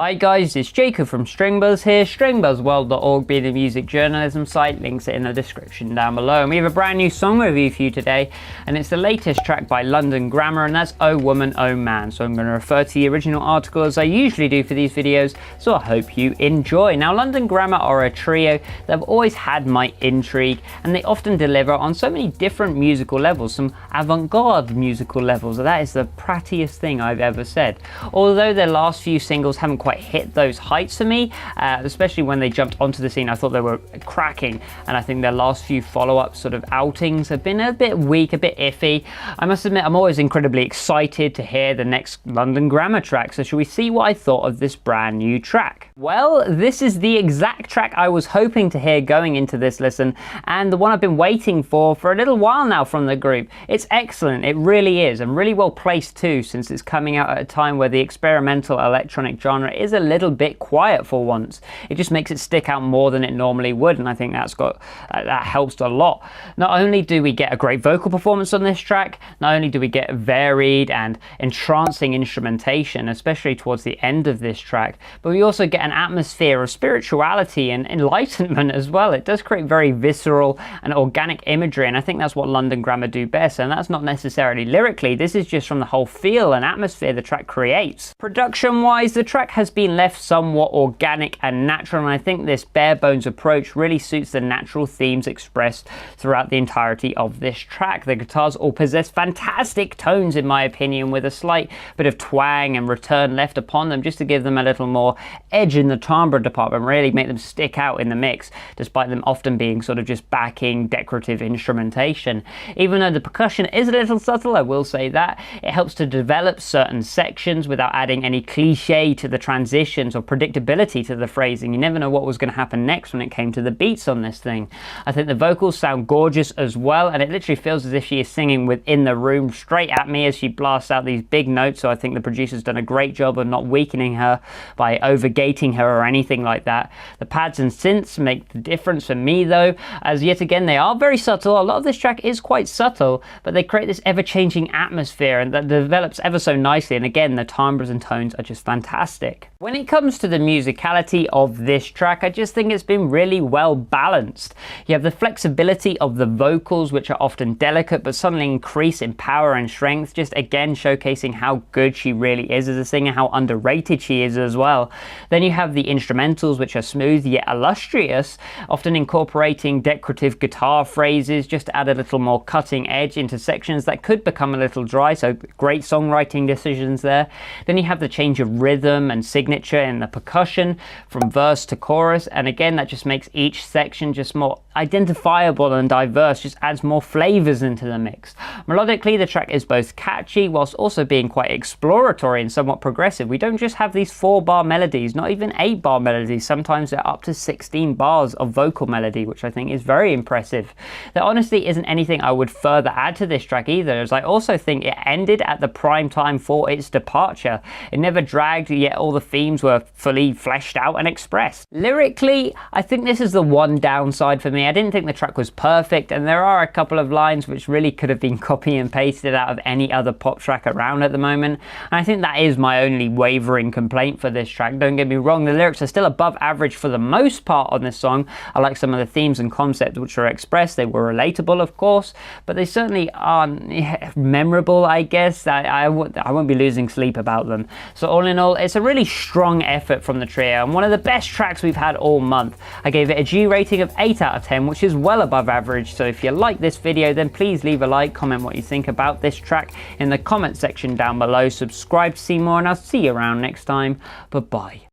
Hi guys, it's Jacob from Stringbuzz here, stringbuzzworld.org being a music journalism site, links it in the description down below. And we have a brand new song review for you today, and it's the latest track by London Grammar, and that's Oh Woman, Oh Man. So I'm going to refer to the original article as I usually do for these videos, so I hope you enjoy. Now, London Grammar are a trio that have always had my intrigue, and they often deliver on so many different musical levels, some avant-garde musical levels. That is the prattiest thing I've ever said. Although their last few singles haven't quite hit those heights for me, especially when they jumped onto the scene. I thought they were cracking, and I think their last few follow-up sort of outings have been a bit weak, a bit iffy. I must admit, I'm always incredibly excited to hear the next London Grammar track, so shall we see what I thought of this brand new track? Well, this is the exact track I was hoping to hear going into this listen, and the one I've been waiting for a little while now from the group. It's excellent, it really is, and really well placed too, since it's coming out at a time where the experimental electronic genre is a little bit quiet for once. It just makes it stick out more than it normally would, and I think that helps a lot. Not only do we get a great vocal performance on this track, not only do we get varied and entrancing instrumentation, especially towards the end of this track, but we also get an atmosphere of spirituality and enlightenment as well. It does create very visceral and organic imagery, and I think that's what London Grammar do best, and that's not necessarily lyrically. This is just from the whole feel and atmosphere the track creates. Production wise, the track has been left somewhat organic and natural, and I think this bare bones approach really suits the natural themes expressed throughout the entirety of this track. The guitars all possess fantastic tones in my opinion, with a slight bit of twang and return left upon them just to give them a little more edge in the timbre department, really make them stick out in the mix, despite them often being sort of just backing decorative instrumentation. Even though the percussion is a little subtle, I will say that, it helps to develop certain sections without adding any cliche to the transitions or predictability to the phrasing. You never know what was going to happen next when it came to the beats on this thing. I think the vocals sound gorgeous as well, and it literally feels as if she is singing within the room straight at me as she blasts out these big notes, so I think the producer's done a great job of not weakening her by overgating her or anything like that. The pads and synths make the difference for me though, as yet again they are very subtle. A lot of this track is quite subtle, but they create this ever-changing atmosphere and that develops ever so nicely, and again the timbres and tones are just fantastic. When it comes to the musicality of this track, I just think it's been really well balanced. You have the flexibility of the vocals, which are often delicate but suddenly increase in power and strength, just again showcasing how good she really is as a singer, how underrated she is as well. Then you have the instrumentals, which are smooth yet illustrious, often incorporating decorative guitar phrases just to add a little more cutting edge into sections that could become a little dry, so great songwriting decisions there. Then you have the change of rhythm and signature in the percussion from verse to chorus, and again that just makes each section just more identifiable and diverse, just adds more flavors into the mix. Melodically, the track is both catchy whilst also being quite exploratory and somewhat progressive. We don't just have these 4-bar melodies, not even 8-bar melodies. Sometimes they're up to 16 bars of vocal melody, which I think is very impressive. There honestly isn't anything I would further add to this track either, as I also think it ended at the prime time for its departure. It never dragged, yet all the themes were fully fleshed out and expressed. Lyrically, I think this is the one downside for me. I didn't think the track was perfect, and there are a couple of lines which really could have been copy and pasted out of any other pop track around at the moment, and I think that is my only wavering complaint for this track. Don't get me wrong, the lyrics are still above average for the most part on this song. I like some of the themes and concepts which are expressed. They were relatable, of course, but they certainly aren't memorable, I guess. I won't be losing sleep about them. So all in all, it's a really strong effort from the trio, and one of the best tracks we've had all month. I gave it a G rating of 8 out of 10, which is well above average. So if you like this video, then please leave a like, comment what you think about this track in the comment section down below, subscribe to see more, and I'll see you around next time. Bye bye.